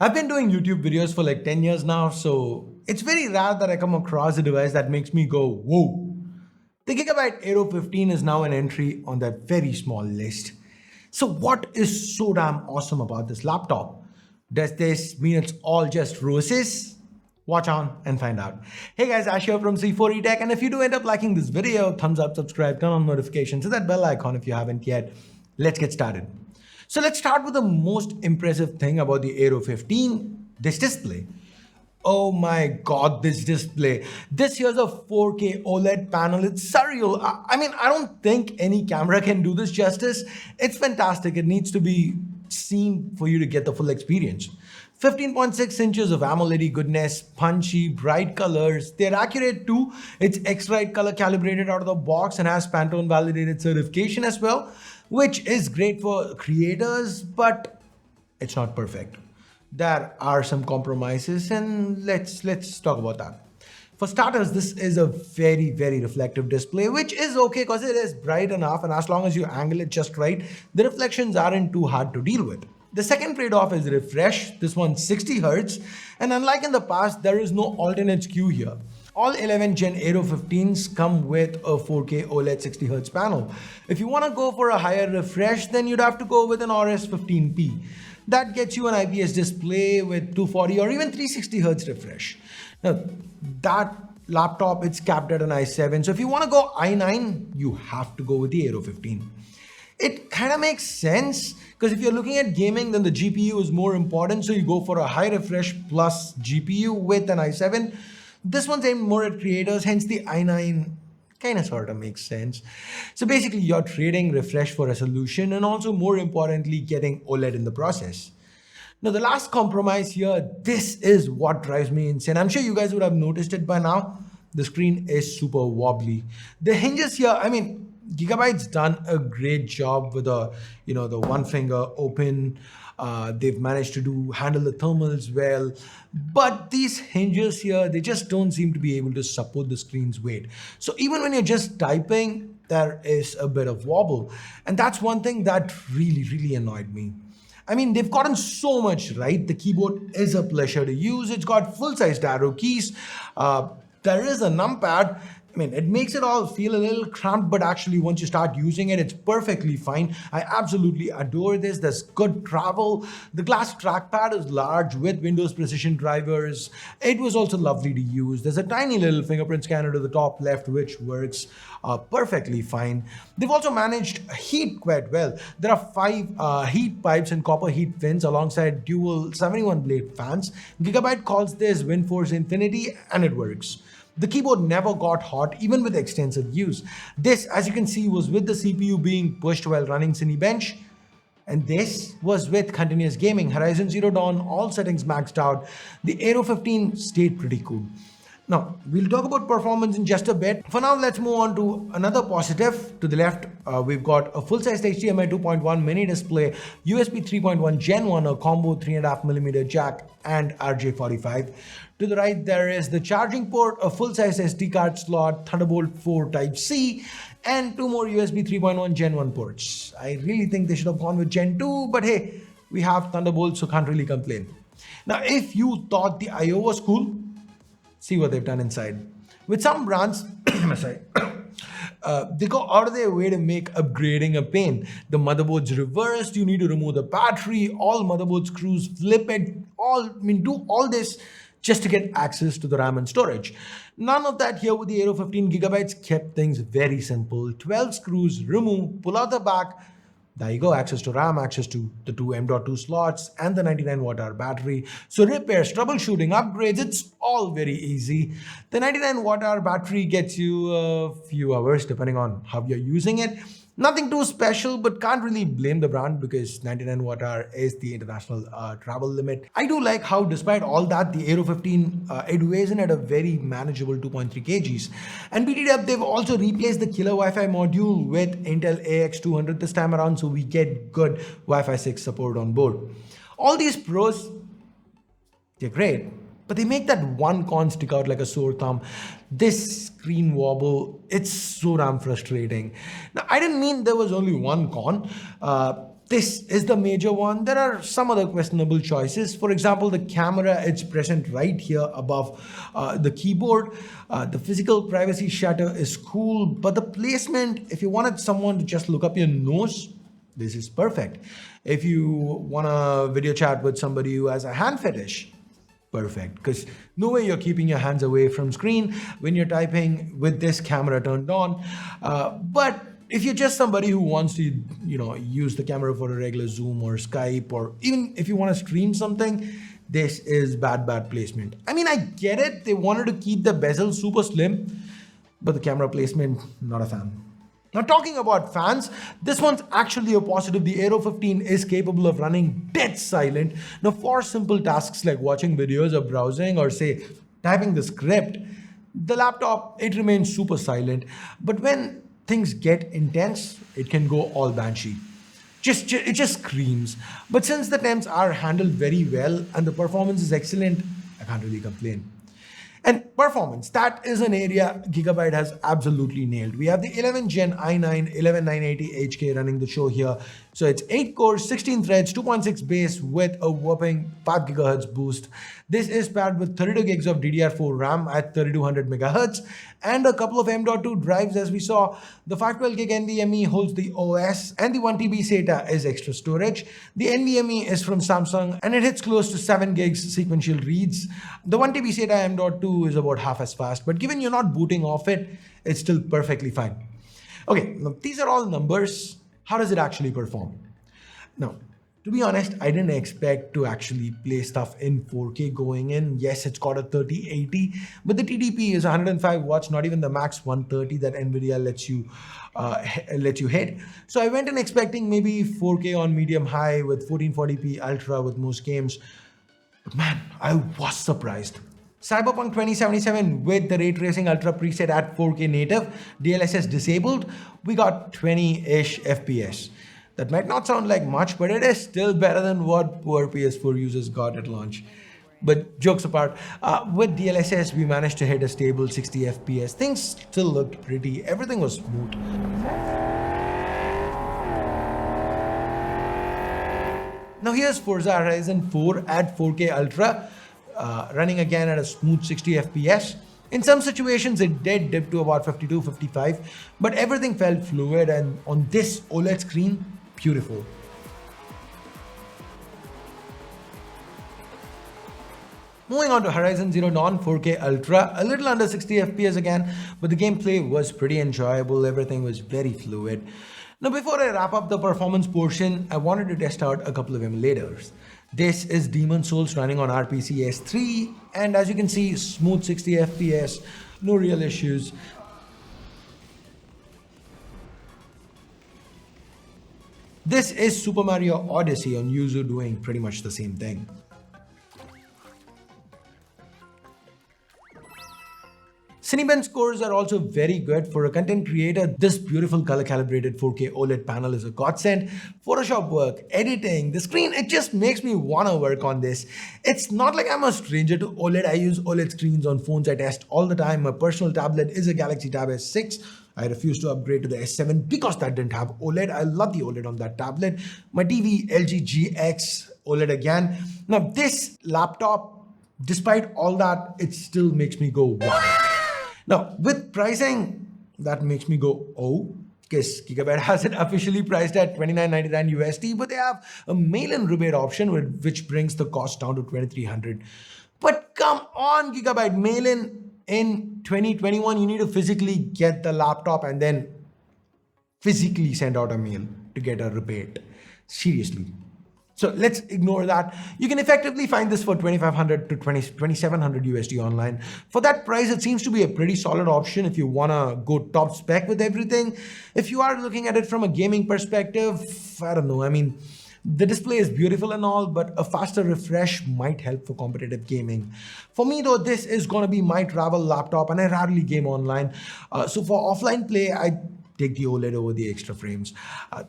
I've been doing YouTube videos for like 10 years now, so it's very rare that I come across a device that makes me go, whoa. The Gigabyte Aero 15 is now an entry on that very small list. So, what is so damn awesome about this laptop? Does this mean it's all just roses? Watch on and find out. Hey guys, Ash here from C4E Tech, and if you do end up liking this video, thumbs up, subscribe, turn on notifications, hit that bell icon if you haven't yet. Let's get started. So let's start with the most impressive thing about the Aero 15, this display. Oh my god, this display. This here's a 4K OLED panel. It's surreal. I don't think any camera can do this justice. It's fantastic. It needs to be seen for you to get the full experience. 15.6 inches of AMOLED goodness, punchy, bright colors. They're accurate too. It's X-Rite color calibrated out of the box and has Pantone validated certification as well, which is great for creators, but it's not perfect. There are some compromises, and let's talk about that. For starters, this is a very reflective display, which is okay because it is bright enough, and as long as you angle it just right, the reflections aren't too hard to deal with. The second trade-off is refresh. This one's 60 Hz, and unlike in the past, there is no alternate skew here. All 11 Gen Aero 15s come with a 4K OLED 60 Hz panel. If you want to go for a higher refresh, then you'd have to go with an RS 15P. That gets you an IPS display with 240 or even 360 Hz refresh. Now, that laptop, it's capped at an i7. So if you want to go i9, you have to go with the Aero 15. It kind of makes sense because if you're looking at gaming, then the GPU is more important. So you go for a high refresh plus GPU with an i7. This one's aimed more at creators, hence the i9 kind of sort of makes sense. So basically you're trading refresh for resolution and also more importantly getting OLED in the process. Now the last compromise here, this is what drives me insane. I'm sure you guys would have noticed it by now. The screen is super wobbly. The hinges here, Gigabyte's done a great job with the one finger open. They've managed to handle the thermals well, but these hinges here, they just don't seem to be able to support the screen's weight. So even when you're just typing, there is a bit of wobble. And that's one thing that really annoyed me. They've gotten so much right. The keyboard is a pleasure to use. It's got full-sized arrow keys. There is a numpad. It makes it all feel a little cramped, but actually once you start using it, it's perfectly fine. I absolutely adore this. There's good travel. The glass trackpad is large with Windows precision drivers. It was also lovely to use. There's a tiny little fingerprint scanner to the top left, which works perfectly fine. They've also managed heat quite well. There are 5 heat pipes and copper heat fins alongside dual 71 blade fans. Gigabyte calls this WindForce Infinity, and it works. The keyboard never got hot, even with extensive use. This, as you can see, was with the CPU being pushed while running Cinebench. And this was with continuous gaming, Horizon Zero Dawn, all settings maxed out. The Aero 15 stayed pretty cool. Now, we'll talk about performance in just a bit. For now, let's move on to another positive. To the left, we've got a full-size HDMI 2.1 mini display, USB 3.1 Gen 1, a combo 3.5mm jack, and RJ45. To the right, there is the charging port, a full-size SD card slot, Thunderbolt 4 Type-C, and 2 more USB 3.1 Gen 1 ports. I really think they should have gone with Gen 2, but hey, we have Thunderbolt, so can't really complain. Now, if you thought the I/O was cool, see what they've done inside. With some brands, they go out of their way to make upgrading a pain. The motherboard's reversed, you need to remove the battery, all motherboard screws, flip it, do all this just to get access to the RAM and storage. None of that here with the Aero 15. Gigabytes kept things very simple. 12 screws, remove, pull out the back. There you go, access to RAM, access to the 2 M.2 slots and the 99 watt-hour battery. So repairs, troubleshooting, upgrades, it's all very easy. The 99 watt-hour battery gets you a few hours depending on how you're using it. Nothing too special, but can't really blame the brand because 99 watt-hour is the international travel limit. I do like how despite all that, the Aero 15, it weighs in at a very manageable 2.3 kgs. And BT-Dub, they've also replaced the killer Wi-Fi module with Intel AX200 this time around, so we get good Wi-Fi 6 support on board. All these pros, they're great, but they make that one con stick out like a sore thumb. This screen wobble, it's so damn frustrating. Now, I didn't mean there was only one con. This is the major one. There are some other questionable choices. For example, the camera, it's present right here above the keyboard. The physical privacy shutter is cool, but the placement, if you wanted someone to just look up your nose, this is perfect. If you want to video chat with somebody who has a hand fetish, perfect, because no way you're keeping your hands away from screen when you're typing with this camera turned on. But if you're just somebody who wants to, use the camera for a regular Zoom or Skype, or even if you want to stream something, this is bad placement. I mean, I get it. They wanted to keep the bezel super slim, but the camera placement, not a fan. Now, talking about fans, this one's actually a positive. The Aero 15 is capable of running dead silent. Now, for simple tasks like watching videos or browsing or say typing the script, the laptop, it remains super silent. But when things get intense, it can go all banshee. It just screams. But since the temps are handled very well and the performance is excellent, I can't really complain. And performance, that is an area Gigabyte has absolutely nailed. We have the 11 Gen i9 11980HK running the show here. So it's 8 cores, 16 threads, 2.6 base with a whopping 5 GHz boost. This is paired with 32 gigs of DDR4 RAM at 3200 MHz and a couple of M.2 drives as we saw. The 512 gig NVMe holds the OS and the 1 TB SATA is extra storage. The NVMe is from Samsung and it hits close to 7 gigs sequential reads. The 1 TB SATA M.2 is about half as fast, but given you're not booting off it, it's still perfectly fine. Okay, now these are all numbers. How does it actually perform? Now, to be honest, I didn't expect to actually play stuff in 4K going in. Yes, it's got a 3080, but the TDP is 105 watts, not even the max 130 that Nvidia lets you hit. So I went in expecting maybe 4K on medium high with 1440p ultra with most games. But man, I was surprised. Cyberpunk 2077 with the ray tracing ultra preset at 4K native, DLSS disabled, we got 20-ish FPS. That might not sound like much, but it is still better than what poor PS4 users got at launch. But jokes apart, with DLSS we managed to hit a stable 60 FPS. Things still looked pretty, everything was smooth. Now here's Forza Horizon 4 at 4K ultra. Running again at a smooth 60 FPS. In some situations, it did dip to about 52, 55, but everything felt fluid and on this OLED screen, beautiful. Moving on to Horizon Zero Dawn 4K Ultra, a little under 60 FPS again, but the gameplay was pretty enjoyable, everything was very fluid. Now before I wrap up the performance portion, I wanted to test out a couple of emulators. This is Demon Souls running on RPC S3 and as you can see, smooth 60 FPS, no real issues. This is Super Mario Odyssey on Yuzu doing pretty much the same thing. Cinebench scores are also very good for a content creator. This beautiful color calibrated 4K OLED panel is a godsend. Photoshop work, editing, the screen, it just makes me want to work on this. It's not like I'm a stranger to OLED. I use OLED screens on phones I test all the time. My personal tablet is a Galaxy Tab S6. I refused to upgrade to the S7 because that didn't have OLED. I love the OLED on that tablet. My TV, LG GX OLED again. Now this laptop, despite all that, it still makes me go wow. Now, with pricing, that makes me go, oh, because Gigabyte has it officially priced at $29.99 USD, but they have a mail-in rebate option which brings the cost down to $2,300. But come on, Gigabyte, in 2021, you need to physically get the laptop and then physically send out a mail to get a rebate. Seriously. So let's ignore that. You can effectively find this for $2,500 to $2,700 USD online. For that price, it seems to be a pretty solid option if you want to go top spec with everything. If you are looking at it from a gaming perspective, I don't know. I mean, the display is beautiful and all, but a faster refresh might help for competitive gaming. For me though, this is going to be my travel laptop and I rarely game online. So for offline play, I take the OLED over the extra frames.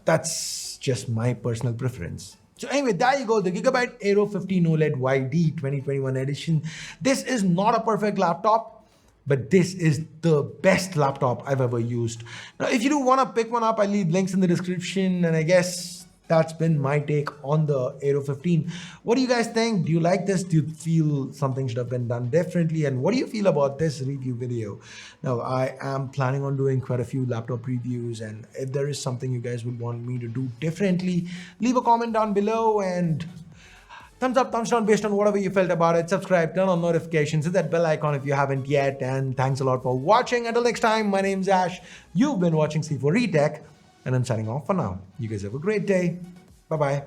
That's just my personal preference. So anyway, there you go, the Gigabyte Aero 15 OLED YD 2021 edition. This is not a perfect laptop, but this is the best laptop I've ever used. Now, if you do want to pick one up, I'll leave links in the description, and I guess that's been my take on the Aero 15. What do you guys think? Do you like this? Do you feel something should have been done differently? And what do you feel about this review video? Now, I am planning on doing quite a few laptop reviews, and if there is something you guys would want me to do differently, leave a comment down below, and thumbs up, thumbs down based on whatever you felt about it. Subscribe, turn on notifications, hit that bell icon if you haven't yet. And thanks a lot for watching. Until next time, my name's Ash. You've been watching C4 Retech, and I'm signing off for now. You guys have a great day. Bye-bye.